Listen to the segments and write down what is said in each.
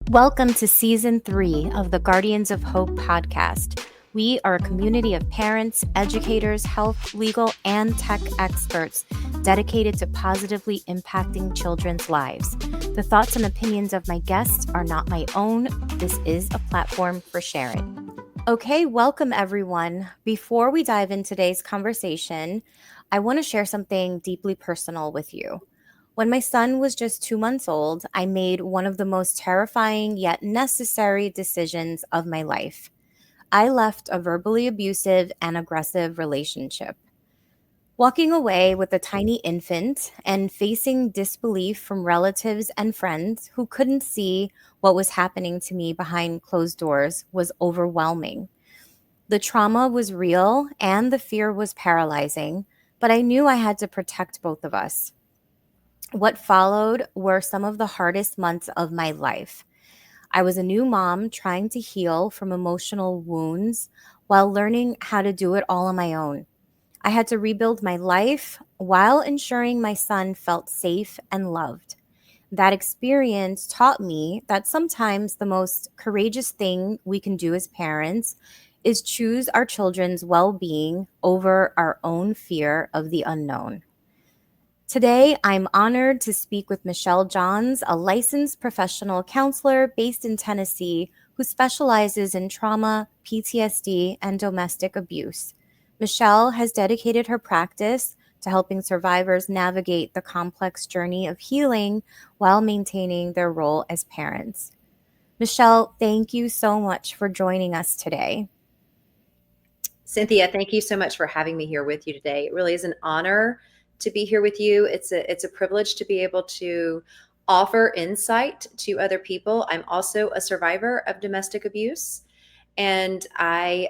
Welcome to Season 3 of the Guardians of Hope podcast. We are a community of parents, educators, health, legal, and tech experts dedicated to positively impacting children's lives. The thoughts and opinions of my guests are not my own. This is a platform for sharing. Okay, welcome everyone. Before we dive into today's conversation, I want to share something deeply personal with you. When my son was just 2 months old, I made one of the most terrifying yet necessary decisions of my life. I left a verbally abusive and aggressive relationship. Walking away with a tiny infant and facing disbelief from relatives and friends who couldn't see what was happening to me behind closed doors was overwhelming. The trauma was real and the fear was paralyzing, but I knew I had to protect both of us. What followed were some of the hardest months of my life. I was a new mom trying to heal from emotional wounds while learning how to do it all on my own. I had to rebuild my life while ensuring my son felt safe and loved. That experience taught me that sometimes the most courageous thing we can do as parents is choose our children's well being over our own fear of the unknown. Today, I'm honored to speak with Michelle Johns, a licensed professional counselor based in Tennessee who specializes in trauma, PTSD, and domestic abuse. Michelle has dedicated her practice to helping survivors navigate the complex journey of healing while maintaining their role as parents. Michelle, thank you so much for joining us today. Cynthia, thank you so much for having me here with you today. It really is an honor to be here with you. It's a privilege to be able to offer insight to other people. I'm also a survivor of domestic abuse, and I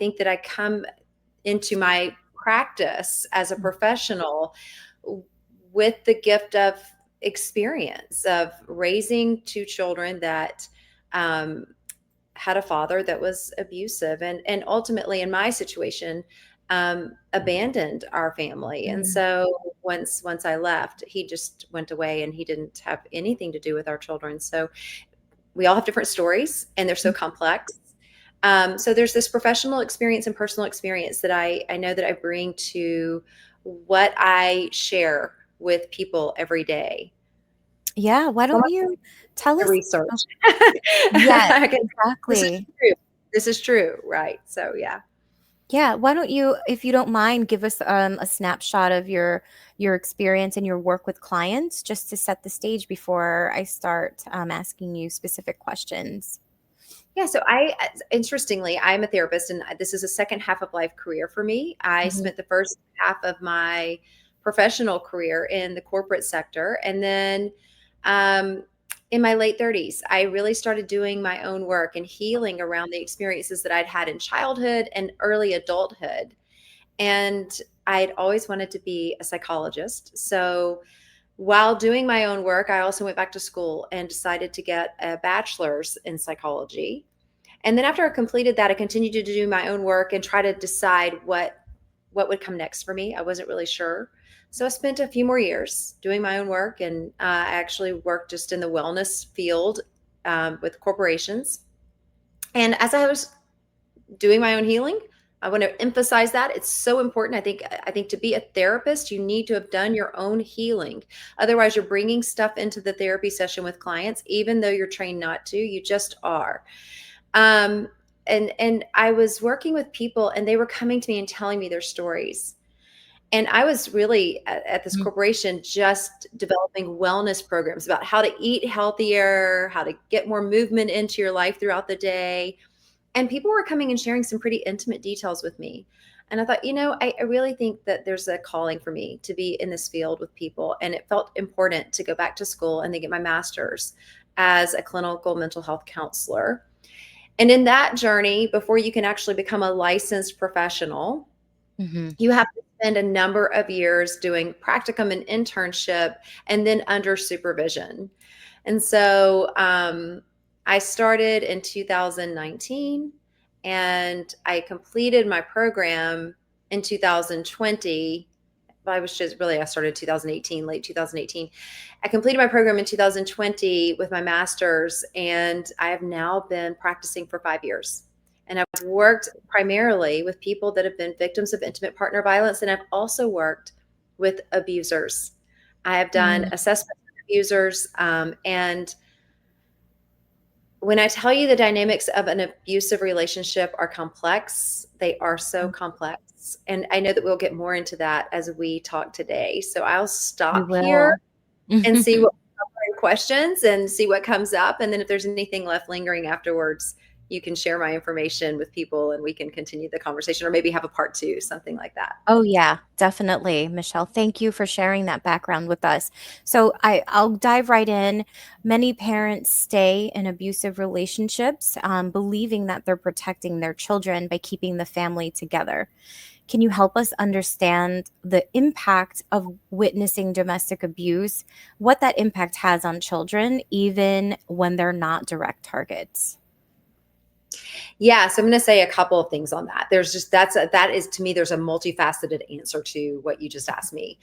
think that I come into my practice as a professional with the gift of experience of raising two children that had a father that was abusive and ultimately in my situation abandoned our family. And so once I left, he just went away and he didn't have anything to do with our children. So we all have different stories and they're so complex. So there's this professional experience and personal experience that I know that I bring to what I share with people every day. Yeah, why don't you tell The us? research. Yes, This is exactly. true. This is true, right? So yeah. Yeah, why don't you, if you don't mind, give us a snapshot of your experience and your work with clients, just to set the stage before I start asking you specific questions. Yeah, so interestingly, I'm a therapist, and this is a second half of life career for me. I Mhm. spent the first half of my professional career in the corporate sector, and then um, in my late 30s, I really started doing my own work and healing around the experiences that I'd had in childhood and early adulthood. And I'd always wanted to be a psychologist. So while doing my own work, I also went back to school and decided to get a bachelor's in psychology. And then after I completed that, I continued to do my own work and try to decide what would come next for me. I wasn't really sure. So I spent a few more years doing my own work, and I actually worked just in the wellness field with corporations. And as I was doing my own healing, I want to emphasize that it's so important. I think to be a therapist, you need to have done your own healing. Otherwise, you're bringing stuff into the therapy session with clients, even though you're trained not to. You just are. Um, and I was working with people, and they were coming to me and telling me their stories. And I was really at this Mhm. corporation just developing wellness programs about how to eat healthier, how to get more movement into your life throughout the day. And people were coming and sharing some pretty intimate details with me. And I thought, I really think that there's a calling for me to be in this field with people. And it felt important to go back to school and then get my master's as a clinical mental health counselor. And in that journey, before you can actually become a licensed professional, Mhm. you have to spend a number of years doing practicum and internship and then under supervision. And so I started in 2019 and I completed my program in 2020. I started 2018, late 2018. I completed my program in 2020 with my master's, and I have now been practicing for 5 years. And I've worked primarily with people that have been victims of intimate partner violence, and I've also worked with abusers. I have done Mm, assessments with abusers, and when I tell you the dynamics of an abusive relationship are complex, they are so complex. And I know that we'll get more into that as we talk today. So I'll we stop here will. and see what questions and see what comes up. And then if there's anything left lingering afterwards, you can share my information with people and we can continue the conversation, or maybe have a part two, something like that. Oh yeah, definitely, Michelle. Thank you for sharing that background with us. So I'll dive right in. Many parents stay in abusive relationships, believing that they're protecting their children by keeping the family together. Can you help us understand the impact of witnessing domestic abuse, what that impact has on children, even when they're not direct targets? Yeah, so I'm going to say a couple of things on that. That is to me, there's a multifaceted answer to what you just asked me.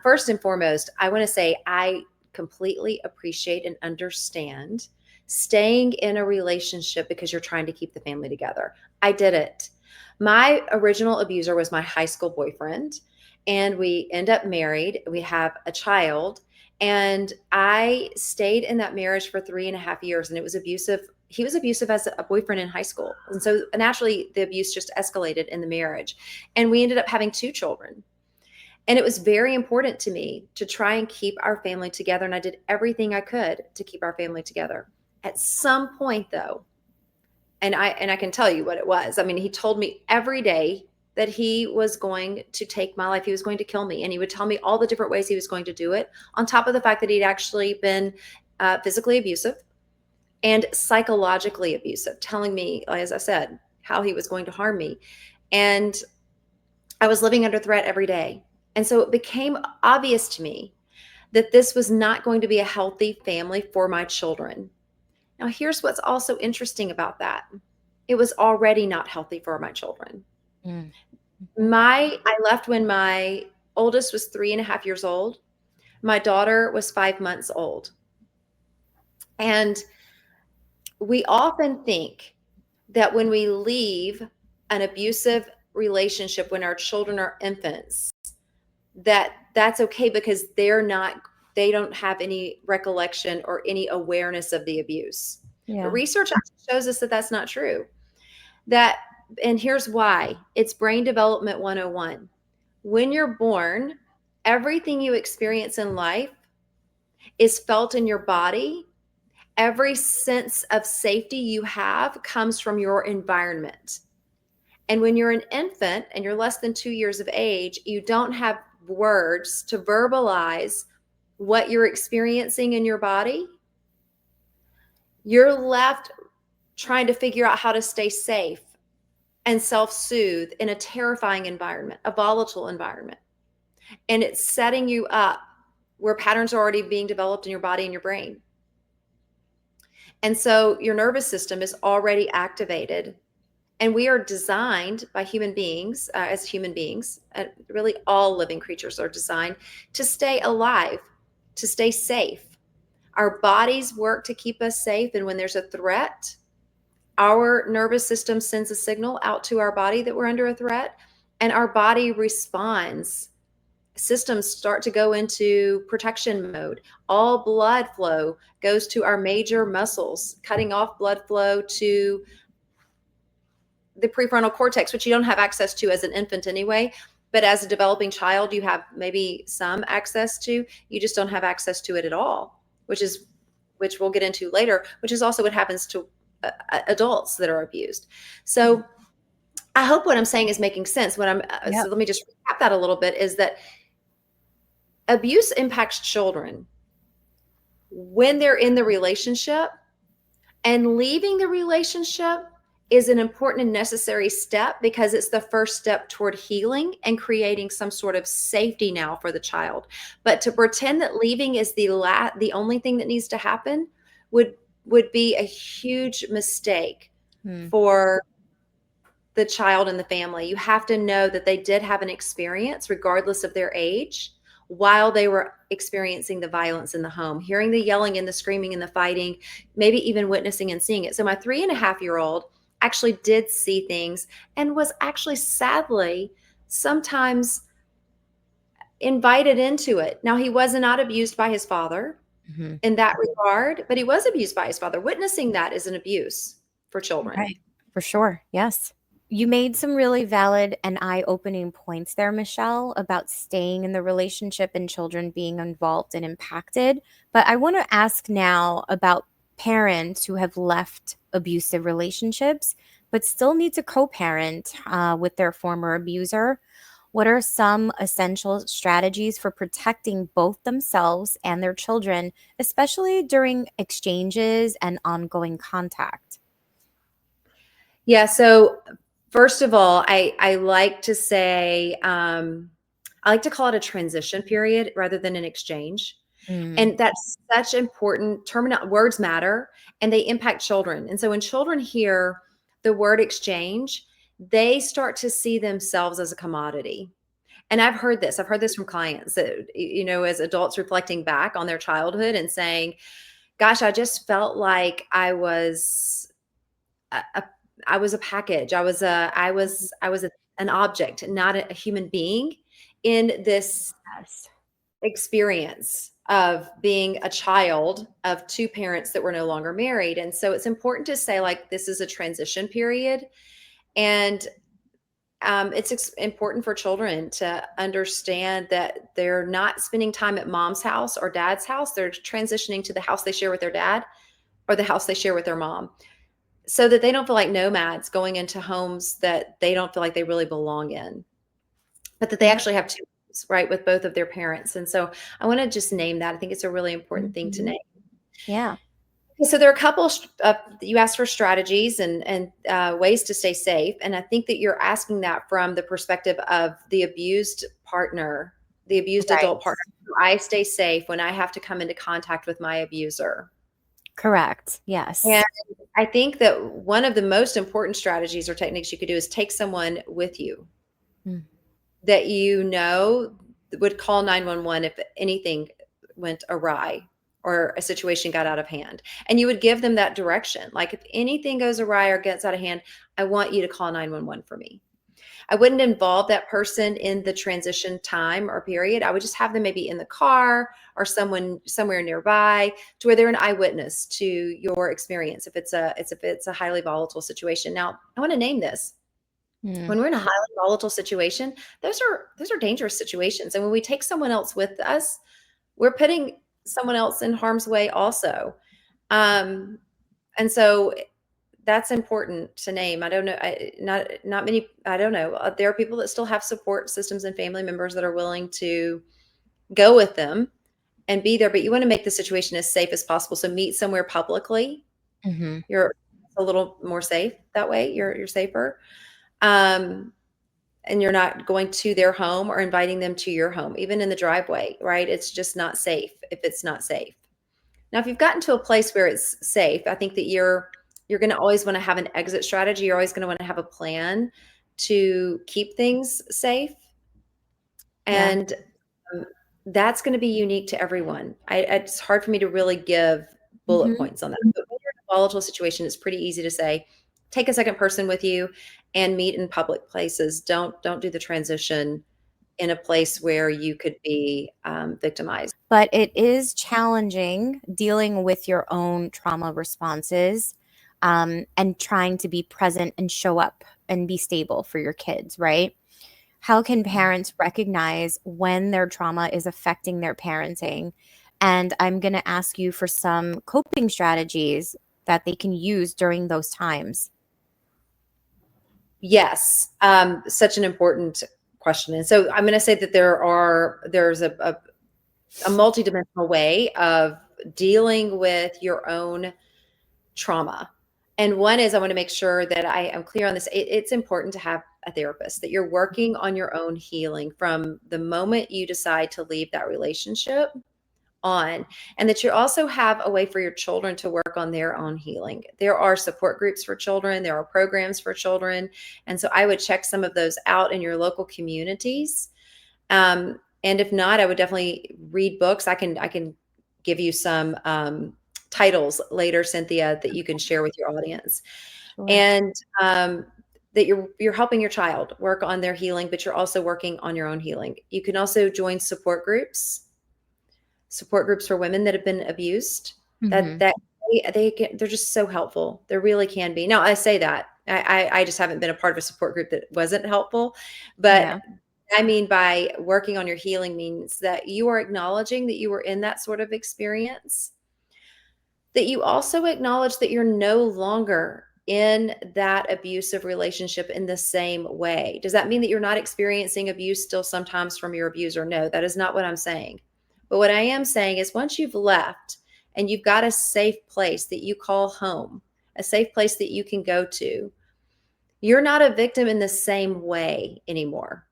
First and foremost, I want to say I completely appreciate and understand staying in a relationship because you're trying to keep the family together. I did it. My original abuser was my high school boyfriend, and we end up married. We have a child, and I stayed in that marriage for 3.5 years, and it was abusive. He was abusive as a boyfriend in high school. And so naturally, the abuse just escalated in the marriage. And we ended up having 2 children. And it was very important to me to try and keep our family together. And I did everything I could to keep our family together. At some point, though, and I can tell you what it was. I mean, he told me every day that he was going to take my life. He was going to kill me. And he would tell me all the different ways he was going to do it, on top of the fact that he'd actually been physically abusive and psychologically abusive, telling me, as I said, how he was going to harm me. And I was living under threat every day. And so it became obvious to me that this was not going to be a healthy family for my children. Now, here's what's also interesting about that. It was already not healthy for my children. Mm. Mhm. I left when my oldest was 3.5 years old. My daughter was 5 months old. And we often think that when we leave an abusive relationship when our children are infants, that's okay because they don't have any recollection or any awareness of the abuse. But Yeah. research actually shows us that that's not true. That and here's why. It's brain development 101. When you're born, everything you experience in life is felt in your body. Every sense of safety you have comes from your environment. And when you're an infant and you're less than 2 years of age, you don't have words to verbalize what you're experiencing in your body. You're left trying to figure out how to stay safe and self-soothe in a terrifying environment, a volatile environment. And it's setting you up where patterns are already being developed in your body and your brain. And so your nervous system is already activated. And we are designed by human beings, as human beings, really all living creatures are designed to stay alive, to stay safe. Our bodies work to keep us safe. And when there's a threat, our nervous system sends a signal out to our body that we're under a threat, and our body responds. Systems start to go into protection mode. All blood flow goes to our major muscles, cutting off blood flow to the prefrontal cortex, which you don't have access to as an infant anyway. But as a developing child, you have maybe some access to. You just don't have access to it at all, which we'll get into later, which is also what happens to adults that are abused. So I hope what I'm saying is making sense. So Yep. let me just recap that a little bit, is that abuse impacts children when they're in the relationship, and leaving the relationship is an important and necessary step because it's the first step toward healing and creating some sort of safety now for the child. But to pretend that leaving is the only thing that needs to happen would be a huge mistake Mm. for the child and the family. You have to know that they did have an experience, regardless of their age, while they were experiencing the violence in the home, hearing the yelling and the screaming and the fighting, maybe even witnessing and seeing it. So my 3.5-year-old actually did see things and was actually sadly sometimes invited into it. Now, he was not abused by his father Mhm. in that regard, but he was abused by his father. Witnessing that is an abuse for children. Right. For sure. Yes. You made some really valid and eye-opening points there, Michelle, about staying in the relationship and children being involved and impacted. But I want to ask now about parents who have left abusive relationships but still need to co-parent with their former abuser. What are some essential strategies for protecting both themselves and their children, especially during exchanges and ongoing contact? Yeah. So first of all, I like to say, I like to call it a transition period rather than an exchange. Mm, And that's such important terminal words matter and they impact children. And so when children hear the word exchange, they start to see themselves as a commodity. And I've heard this from clients that, as adults reflecting back on their childhood and saying, gosh, I just felt like a I was a package. An object, not a human being in this yes. experience of being a child of two parents that were no longer married. And so it's important to say, like, this is a transition period. And important for children to understand that they're not spending time at mom's house or dad's house. They're transitioning to the house they share with their dad or the house they share with their mom, so that they don't feel like nomads going into homes that they don't feel like they really belong in, but that they Yeah. actually have two homes, right, with both of their parents. And so I want to just name that. I think it's a really important thing to Mhm. name. Yeah. Okay, so there are a couple. You asked for strategies and ways to stay safe, and I think that you're asking that from the perspective of the abused partner, the abused Right. adult partner. Do I stay safe when I have to come into contact with my abuser? Correct. And Yes. I think that one of the most important strategies or techniques you could do is take someone with you Mm. that would call 911 if anything went awry or a situation got out of hand. And you would give them that direction. Like, if anything goes awry or gets out of hand, I want you to call 911 for me. I wouldn't involve that person in the transition time or period. I would just have them maybe in the car or someone somewhere nearby, to where they're an eyewitness to your experience if it's a highly volatile situation. Now, I want to name this. Mm. When we're in a highly volatile situation, those are dangerous situations. And when we take someone else with us, we're putting someone else in harm's way also. Um, and so that's important to name. I don't know. Not many. I don't know. There are people that still have support systems and family members that are willing to go with them and be there. But you want to make the situation as safe as possible. So meet somewhere publicly. Mhm. You're a little more safe that way. You're safer. Um, and you're not going to their home or inviting them to your home, even in the driveway. Right? It's just not safe if it's not safe. Now, if you've gotten to a place where it's safe, I think that you're going to always want to have an exit strategy. You're always going to want to have a plan to keep things safe, Yeah. and um, that's going to be unique to everyone. It's hard for me to really give bullet Mhm. points on that. But when you're in a volatile situation, it's pretty easy to say, take a second person with you and meet in public places. Don't do the transition in a place where you could be victimized. But it is challenging dealing with your own trauma responses, and trying to be present and show up and be stable for your kids, right? How can parents recognize when their trauma is affecting their parenting? And I'm going to ask you for some coping strategies that they can use during those times. Yes, such an important question. And so I'm going to say that there's a multidimensional way of dealing with your own trauma. And one is, I want to make sure that I am clear on this. It's important to have a therapist, that you're working on your own healing from the moment you decide to leave that relationship on, and that you also have a way for your children to work on their own healing. There are support groups for children, there are programs for children, and so I would check some of those out in your local communities. And if not, I would definitely read books. I can give you some titles later, Cynthia, that you can share with your audience. Sure. And that you're helping your child work on their healing, but you're also working on your own healing. You can also join support groups for women that have been abused. That Mhm. that they're just so helpful. There really can be. Now I say that I just haven't been a part of a support group that wasn't helpful, but Yeah. I mean by working on your healing means that you are acknowledging that you were in that sort of experience, that you also acknowledge that you're no longer in that abusive relationship in the same way. Does that mean that you're not experiencing abuse still sometimes from your abuser? No, that is not what I'm saying. But what I am saying is once you've left and you've got a safe place that you call home, a safe place that you can go to, you're not a victim in the same way anymore.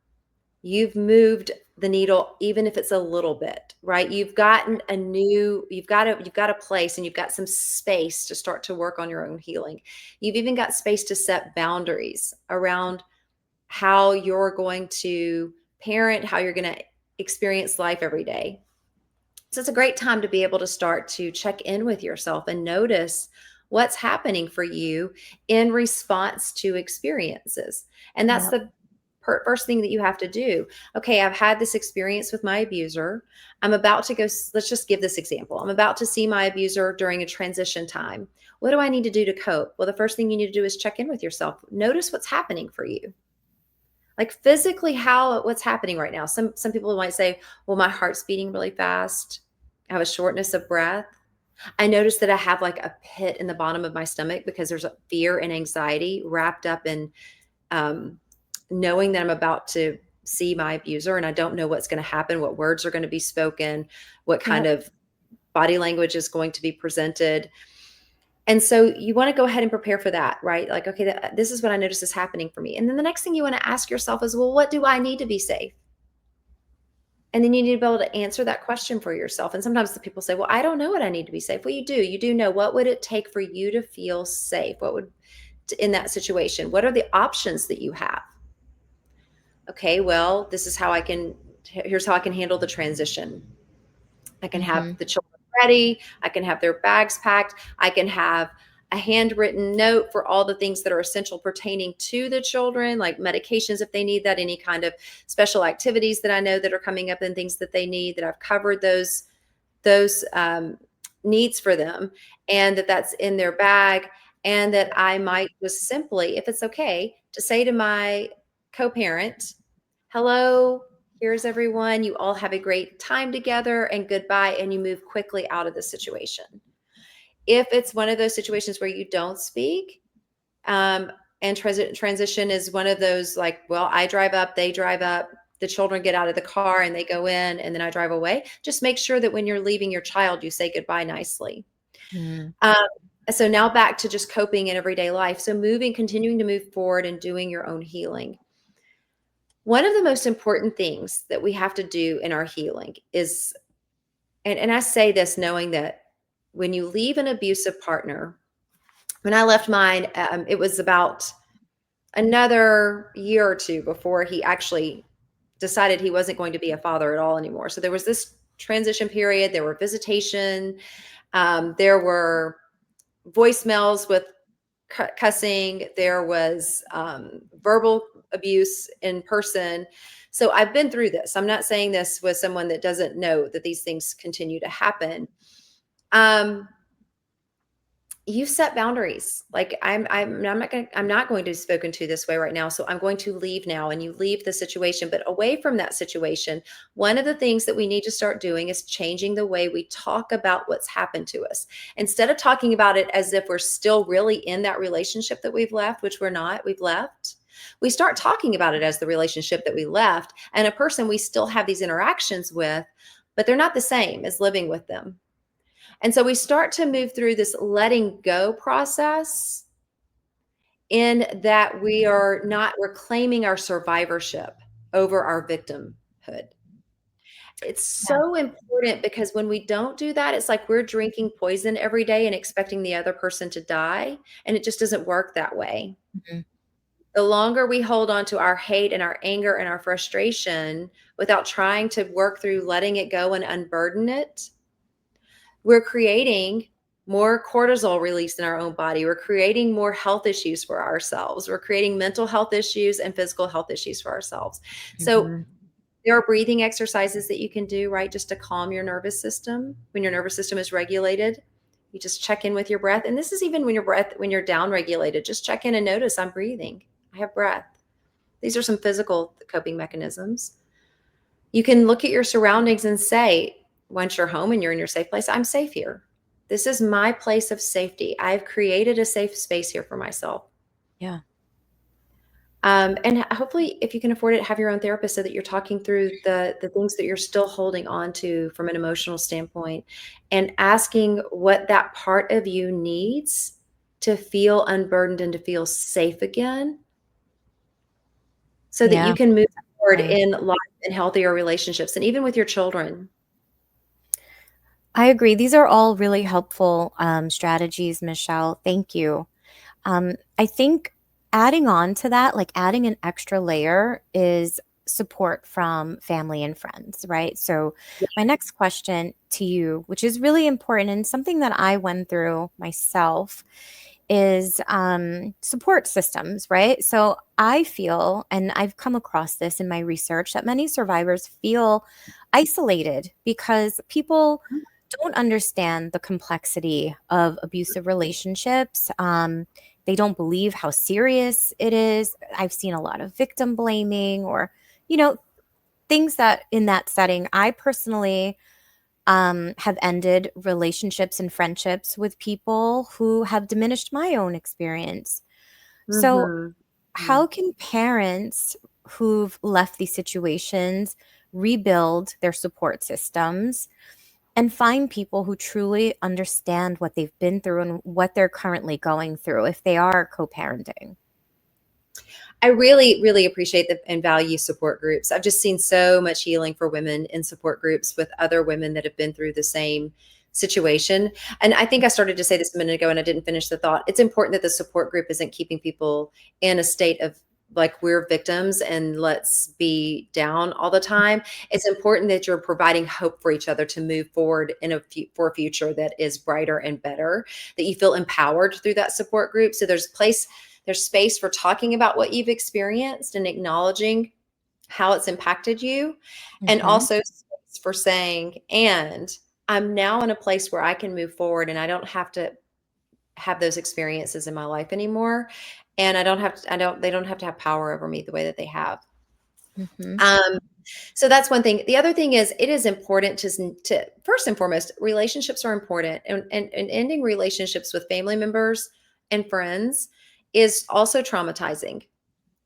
You've moved the needle even if it's a little bit, right? You've got a place and you've got some space to start to work on your own healing. You've even got space to set boundaries around how you're going to parent, how you're going to experience life every day. So it's a great time to be able to start to check in with yourself and notice what's happening for you in response to experiences. And that's Yep. the first thing that you have to do. Okay, I've had this experience with my abuser. I'm about to go, let's just give this example. I'm about to see my abuser during a transition time. What do I need to do to cope? Well, the first thing you need to do is check in with yourself. Notice what's happening for you. Like physically what's happening right now. Some people might say, "Well, my heart's beating really fast. I have a shortness of breath. I notice that I have like a pit in the bottom of my stomach because there's a fear and anxiety wrapped up in um, knowing that I'm about to see my abuser and I don't know what's going to happen, what words are going to be spoken, what kind Yep. of body language is going to be presented." And so you want to go ahead and prepare for that, right? Like, okay, this is what I notice is happening for me. And then the next thing you want to ask yourself is, well, what do I need to be safe? And then you need to be able to answer that question for yourself. And sometimes the people say, well, I don't know what I need to be safe. Well, you do. You do know. What would it take for you to feel safe? What would, in that situation, what are the options that you have? Okay, well, here's how I can handle the transition. I can have Mhm. the children ready. I can have their bags packed. I can have a handwritten note for all the things that are essential pertaining to the children, like medications if they need that, any kind of special activities that I know that are coming up and things that they need, that I've covered those needs for them, and that's in their bag. And that I might just simply, if it's okay, to say to my co-parent, hello, here's everyone. You all have a great time together and goodbye. And you move quickly out of the situation. If it's one of those situations where you don't speak, um, and transition is one of those like, well, I drive up, they drive up, the children get out of the car and they go in, and then I drive away. Just make sure that when you're leaving your child, you say goodbye nicely. Mm. Um, so now back to just coping in everyday life. So continuing to move forward and doing your own healing. One of the most important things that we have to do in our healing is, and I say this knowing that when you leave an abusive partner, when I left mine, it was about another year or two before he actually decided he wasn't going to be a father at all anymore. So there was this transition period. There were visitation. There were voicemails with cussing. There was verbal abuse in person. So I've been through this. I'm not saying this with someone that doesn't know that these things continue to happen. Um, you set boundaries. Like I'm not going to be spoken to this way right now. So I'm going to leave now, and you leave the situation. But away from that situation, one of the things that we need to start doing is changing the way we talk about what's happened to us. Instead of talking about it as if we're still really in that relationship that we've left, which we're not, we've left. We start talking about it as the relationship that we left and a person we still have these interactions with, but they're not the same as living with them. And so we start to move through this letting go process, in that we're claiming our survivorship over our victimhood. It's Yeah. so important because when we don't do that, it's like we're drinking poison every day and expecting the other person to die, and it just doesn't work that way. Mhm. The longer we hold on to our hate and our anger and our frustration without trying to work through letting it go and unburden it, we're creating more cortisol release in our own body. We're creating more health issues for ourselves. We're creating mental health issues and physical health issues for ourselves. So Mhm. there are breathing exercises that you can do, right? Just to calm your nervous system. When your nervous system is regulated, you just check in with your breath. And this is even when you're down regulated, just check in and notice I'm breathing. I have breath. These are some physical coping mechanisms. You can look at your surroundings and say, once you're home and you're in your safe place, I'm safe here. This is my place of safety. I've created a safe space here for myself. Yeah. And hopefully, if you can afford it, have your own therapist so that you're talking through the things that you're still holding on to from an emotional standpoint, and asking what that part of you needs to feel unburdened and to feel safe again, so that you Yeah. can move forward Right. in life and healthier relationships, and even with your children. I agree. These are all really helpful strategies, Michelle. Thank you. I think adding on to that, like adding an extra layer, is support from family and friends, right? So, my next question to you, which is really important and something that I went through myself, is support systems, right? So, I feel, and I've come across this in my research, that many survivors feel isolated because people don't understand the complexity of abusive relationships. They don't believe how serious it is. I've seen a lot of victim blaming, or, you know, things that in that setting. I personally have ended relationships and friendships with people who have diminished my own experience. So, Mhm. how can parents who've left these situations rebuild their support systems and find people who truly understand what they've been through and what they're currently going through if they are co-parenting? I really, really appreciate and value support groups. I've just seen so much healing for women in support groups with other women that have been through the same situation. And I think I started to say this a minute ago and I didn't finish the thought. It's important that the support group isn't keeping people in a state of like we're victims and let's be down all the time. It's important that you're providing hope for each other to move forward for a future that is brighter and better, that you feel empowered through that support group. So there's space for talking about what you've experienced and acknowledging how it's impacted you, and Mhm. also space for saying, and I'm now in a place where I can move forward and I don't have to have those experiences in my life anymore. And they don't have to have power over me the way that they have. Mhm. Um, so that's one thing. The other thing is it is important to first and foremost, relationships are important, and ending relationships with family members and friends is also traumatizing,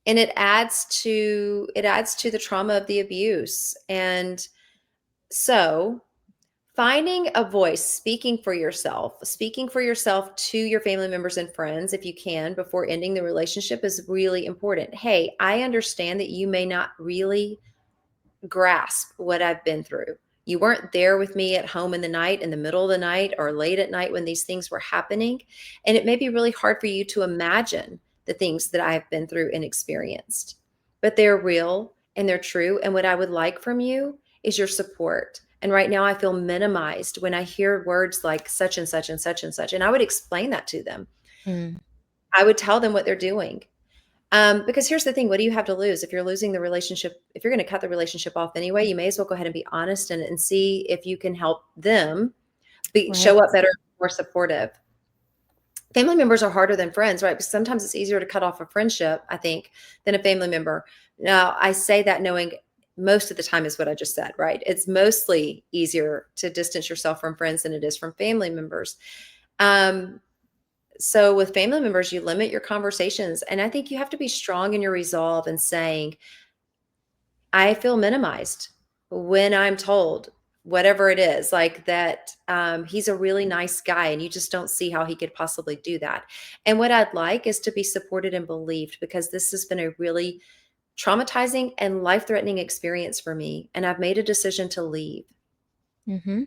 and it adds to the trauma of the abuse. And so finding a voice, speaking for yourself to your family members and friends, if you can, before ending the relationship, is really important. Hey, I understand that you may not really grasp what I've been through. You weren't there with me at home in the night, in the middle of the night, or late at night when these things were happening. And it may be really hard for you to imagine the things that I've been through and experienced, but they're real and they're true. And what I would like from you is your support. And right now, I feel minimized when I hear words like such and such and such and such. And I would explain that to them. Mm. I would tell them what they're doing. Because here's the thing, what do you have to lose? If you're losing the relationship, if you're going to cut the relationship off anyway, you may as well go ahead and be honest and see if you can help them Right. show up better, more supportive. Family members are harder than friends, right? Because sometimes it's easier to cut off a friendship, I think, than a family member. Now, I say that knowing most of the time is what I just said, right? It's mostly easier to distance yourself from friends than it is from family members. Um, so with family members, you limit your conversations. And I think you have to be strong in your resolve and saying, I feel minimized when I'm told whatever it is, like that he's a really nice guy and you just don't see how he could possibly do that. And what I'd like is to be supported and believed, because this has been a really traumatizing and life-threatening experience for me, and I've made a decision to leave, Mhm.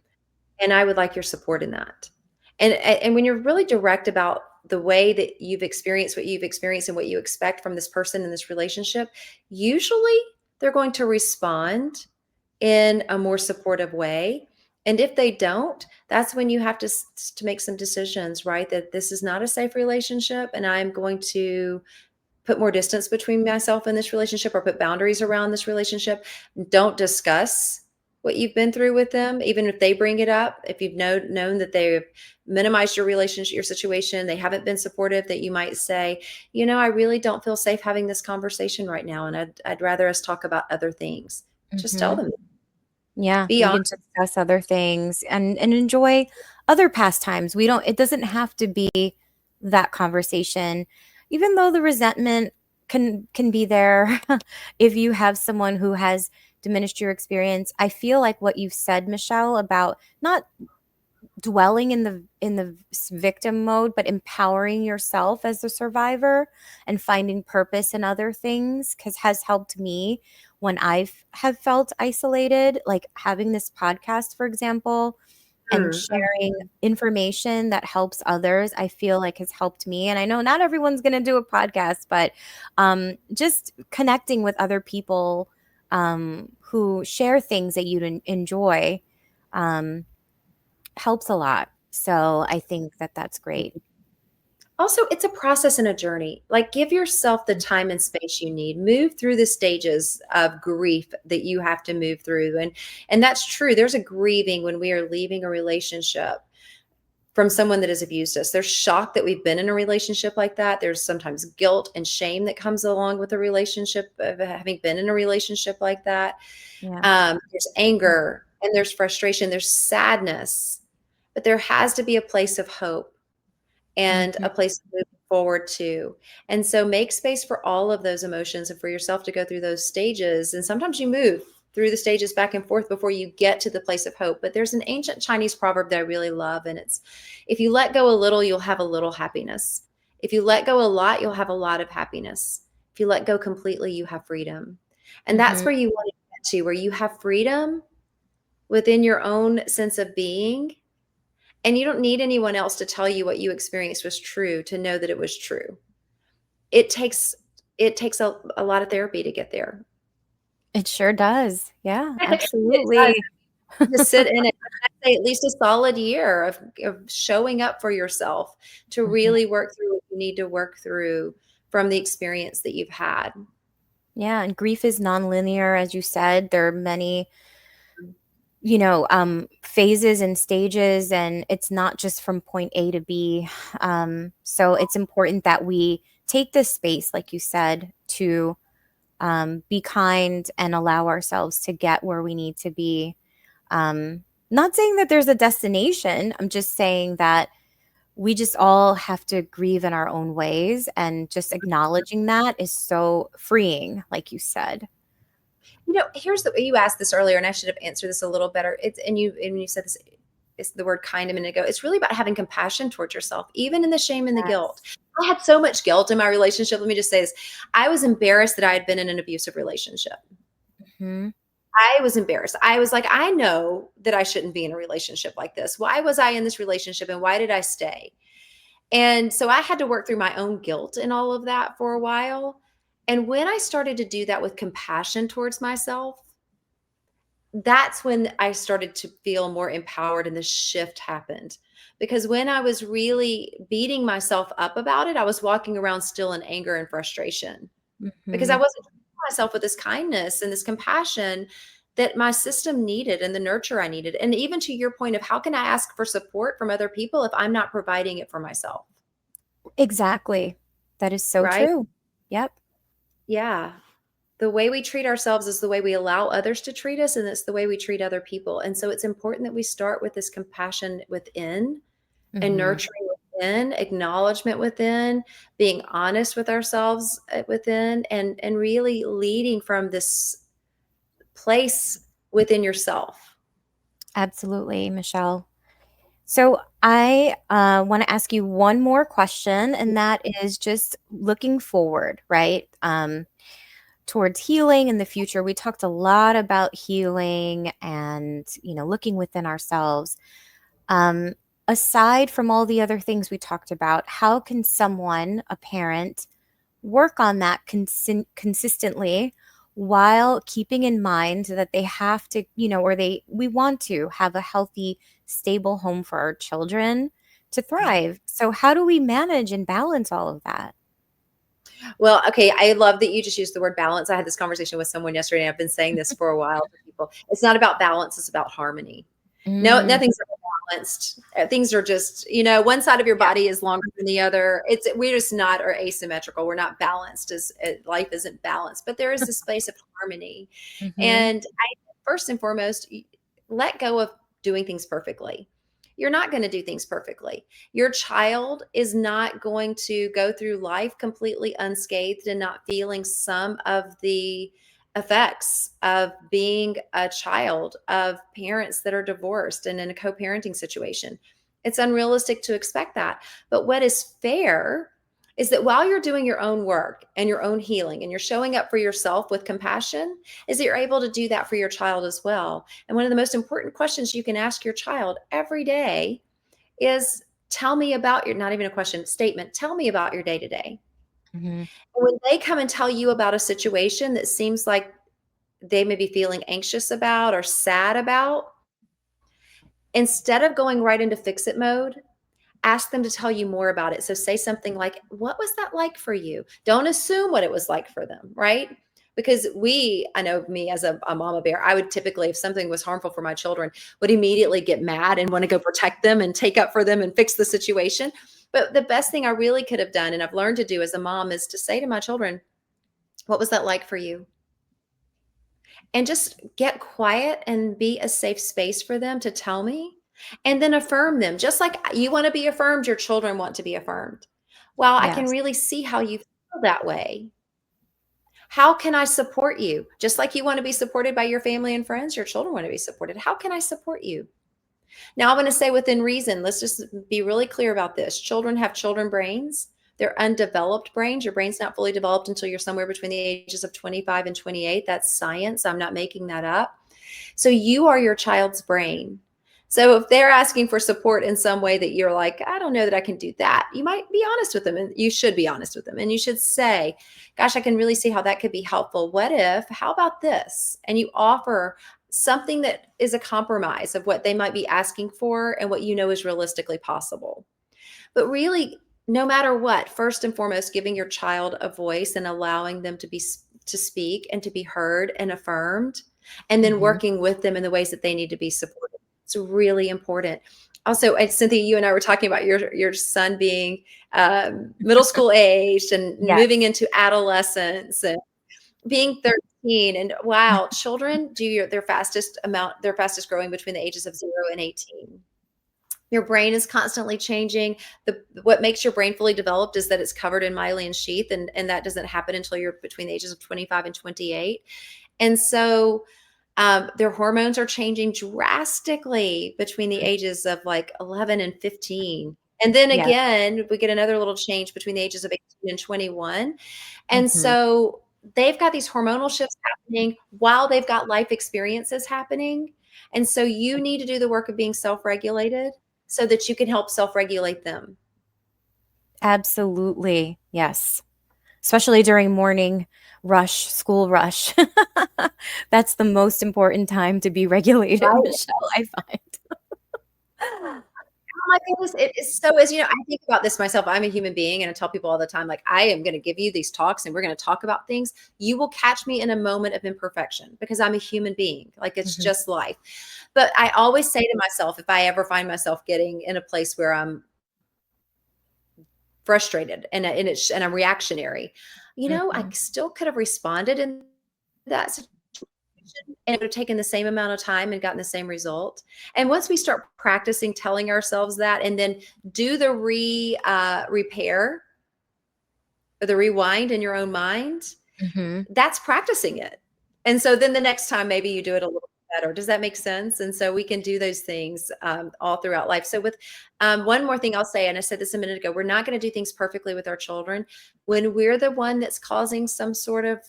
and I would like your support in that. And when you're really direct about the way that you've experienced what you've experienced and what you expect from this person in this relationship, usually they're going to respond in a more supportive way. And if they don't, that's when you have to make some decisions, right? That this is not a safe relationship, and I'm going to put more distance between myself and this relationship, or put boundaries around this relationship. Don't discuss what you've been through with them, even if they bring it up. If you've known that they've minimized your relationship, your situation, they haven't been supportive, that you might say, I really don't feel safe having this conversation right now, and I'd rather us talk about other things. Just tell Mhm. them. Yeah, Be we honest. can discuss other things and enjoy other pastimes. We don't it doesn't have to be that conversation. Even though the resentment can be there if you have someone who has diminished your experience. I feel like what you've said, Michelle, about not dwelling in the victim mode, but empowering yourself as the survivor and finding purpose in other things, because has helped me when I've have felt isolated, like having this podcast, for example, and Mm, sharing information that helps others. I feel like has helped me, and I know not everyone's going to do a podcast, but just connecting with other people who share things that you enjoy. Um, helps a lot. So I think that that's great. Also, it's a process and a journey. Like, give yourself the time and space you need. Move through the stages of grief that you have to move through. And that's true. There's a grieving when we are leaving a relationship from someone that has abused us. There's shock that we've been in a relationship like that. There's sometimes guilt and shame that comes along with a relationship of having been in a relationship like that. Yeah. There's anger and there's frustration, there's sadness, but there has to be a place of hope and Mhm. a place to move forward to. And so make space for all of those emotions and for yourself to go through those stages. And sometimes you move through the stages back and forth before you get to the place of hope. But there's an ancient Chinese proverb that I really love, and it's, if you let go a little, you'll have a little happiness. If you let go a lot, you'll have a lot of happiness. If you let go completely, you have freedom. And that's Mhm. where you want to get to, where you have freedom within your own sense of being, and you don't need anyone else to tell you what you experienced was true to know that it was true. It takes a lot of therapy to get there. It sure does. Yeah, It does. absolutely. To sit in it, I'd say at least a solid year of showing up for yourself to Mhm. really work through what you need to work through from the experience that you've had. Yeah, and grief is nonlinear, as you said. There are many, phases and stages, and it's not just from point A to B. So it's important that we take this space, like you said, to be kind and allow ourselves to get where we need to be. Not saying that there's a destination. I'm just saying that we just all have to grieve in our own ways, and just acknowledging that is so freeing, like you said. Here's the you asked this earlier, and I should have answered this a little better. And you said this, it's the word kind a minute ago. It's really about having compassion towards yourself, even in the shame and the guilt. Yes. I had so much guilt in my relationship. Let me just say this. I was embarrassed that I had been in an abusive relationship. Hmm. I was embarrassed. I was like, I know that I shouldn't be in a relationship like this. Why was I in this relationship, and why did I stay? And so I had to work through my own guilt and all of that for a while. And when I started to do that with compassion towards myself, that's when I started to feel more empowered and the shift happened. Because when I was really beating myself up about it, I was walking around still in anger and frustration, because I Hmm. wasn't treating myself with this kindness and this compassion that my system needed and the nurture I needed. And even to your point of, how can I ask for support from other people if I'm not providing it for myself? Exactly. That is so Right? true. Yep. Yeah. The way we treat ourselves is the way we allow others to treat us, and it's the way we treat other people. And so it's important that we start with this compassion within and Hmm. nurturing within, acknowledgement within, being honest with ourselves within, and really leading from this place within yourself. Absolutely, Michelle. So I want to ask you one more question, and that is just looking forward, right? towards healing in the future. We talked a lot about healing and, looking within ourselves. Um, Aside from all the other things we talked about, how can someone, a parent, work on that consistently while keeping in mind that they have to, or we want to have a healthy, stable home for our children to thrive. So how do we manage and balance all of that? Well, okay, I love that you just used the word balance. I had this conversation with someone yesterday, and I've been saying this for a while to people. It's not about balance, it's about harmony. No, Mm, nothing's ever balanced. Things are just, one side of your yeah. body is longer than the other. We're just not are asymmetrical. We're not balanced as life isn't balanced, but there is a space of harmony. Mm-hmm. And first and foremost, let go of doing things perfectly. You're not going to do things perfectly. Your child is not going to go through life completely unscathed and not feeling some of the effects of being a child of parents that are divorced and in a co-parenting situation. It's unrealistic to expect that. But what is fair is that while you're doing your own work and your own healing and you're showing up for yourself with compassion, is that you're able to do that for your child as well. And one of the most important questions you can ask your child every day is, tell me about your, not even a question, statement, tell me about your day to day. Mm-hmm. When they come and tell you about a situation that seems like they may be feeling anxious about or sad about, instead of going right into fix it mode, ask them to tell you more about it. So say something like, what was that like for you? Don't assume what it was like for them, right? Because I know me as a mama bear, I would typically, if something was harmful for my children, would immediately get mad and want to go protect them and take up for them and fix the situation. But the best thing I really could have done, and I've learned to do as a mom, is to say to my children, what was that like for you? And just get quiet and be a safe space for them to tell me, and then affirm them. Just like you want to be affirmed, your children want to be affirmed. Well, I can Yes. really see how you feel that way. How can I support you? Just like you want to be supported by your family and friends, your children want to be supported. How can I support you? Now, I'm going to say within reason, let's just be really clear about this. Children have children brains. They're undeveloped brains. Your brain's not fully developed until you're somewhere between the ages of 25 and 28. That's science. I'm not making that up. So you are your child's brain. So if they're asking for support in some way that you're like, I don't know that I can do that, you might be honest with them, and you should be honest with them. And you should say, gosh, I can really see how that could be helpful. What if, how about this? And you offer something that is a compromise of what they might be asking for and what you know is realistically possible. But really, no matter what, first and foremost, giving your child a voice and allowing them to speak and to be heard and affirmed, and then Mm-hmm. working with them in the ways that they need to be supported. It's really important. Also, Cynthia, you and I were talking about your son being middle school aged and moving Yes. into adolescence and being 13. And wow, children do their fastest growing between the ages of 0 and 18. Your brain is constantly changing. What makes your brain fully developed is that it's covered in myelin sheath, and that doesn't happen until you're between the ages of 25 and 28. And so their hormones are changing drastically between the ages of like 11 and 15. And then Yes. again, we get another little change between the ages of 18 and 21. And Mm-hmm. so they've got these hormonal shifts happening while they've got life experiences happening. And so you need to do the work of being self-regulated so that you can help self-regulate them. Absolutely. Yes. Especially during morning rush, school rush. That's the most important time to be regulated, Right? Michelle, I find. Oh my goodness, it is so is, I think about this myself. I'm a human being, and I tell people all the time, like, I am going to give you these talks and we're going to talk about things. You will catch me in a moment of imperfection because I'm a human being. Like, it's Mhm. just life. But I always say to myself, if I ever find myself getting in a place where I'm frustrated and I'm reactionary, I Mhm. still could have responded in that situation, and it would have taken the same amount of time and gotten the same result. And once we start practicing telling ourselves that, and then do the repair or the rewind in your own mind, Mhm. that's practicing it. And so then the next time, maybe you do it a little better. Does that make sense? And so we can do those things all throughout life. So, with one more thing I'll say, and I said this a minute ago, we're not going to do things perfectly with our children. When we're the one that's causing some sort of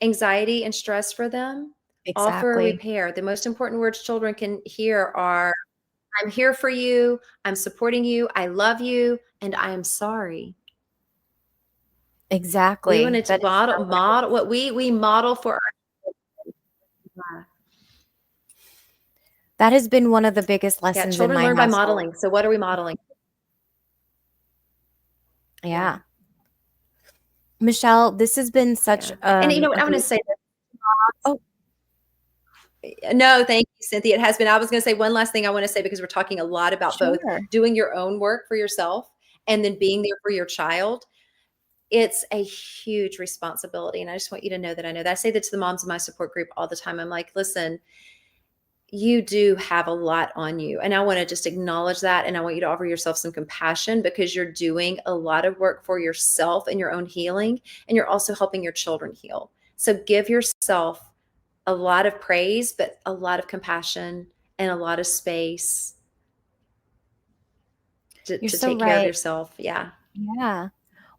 anxiety and stress for them, offer a Exactly. repair. The most important words children can hear are, I'm here for you, I'm supporting you, I love you, and I am sorry. We Exactly. wanted to That is so right. model what we model for our children. That has been one of the biggest Yeah, lessons in children my learn by household. modeling. So what are we modeling? Yeah, Yeah. Michelle, this has been such yeah. And you know what? a I want to great. say Oh, no, thank you, Cynthia. It has been. I was going to say one last thing I want to say, because we're talking a lot about both sure. doing your own work for yourself and then being there for your child. It's a huge responsibility. And I just want you to know that I know that. I say that to the moms in my support group all the time. I'm like, listen, you do have a lot on you. And I want to just acknowledge that. And I want you to offer yourself some compassion, because you're doing a lot of work for yourself and your own healing. And you're also helping your children heal. So give yourself a lot of praise, but a lot of compassion and a lot of space You're to so take care of right. yourself. Yeah. Yeah.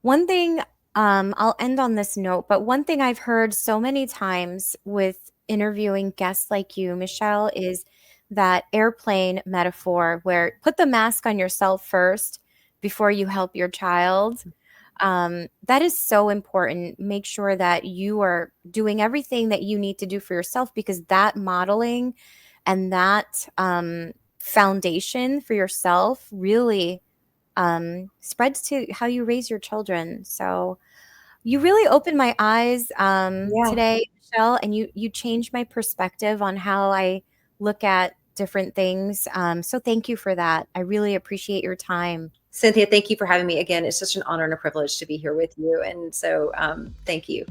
One thing, I'll end on this note, but one thing I've heard so many times with interviewing guests like you, Michelle, is that airplane metaphor where put the mask on yourself first before you help your child. That is so important. Make sure that you are doing everything that you need to do for yourself, because that modeling and that foundation for yourself really spreads to how you raise your children. So you really opened my eyes Yeah. today, Michelle, and you changed my perspective on how I look at different things. So thank you for that. I really appreciate your time. Cynthia, thank you for having me again. It's such an honor and a privilege to be here with you. And so thank you.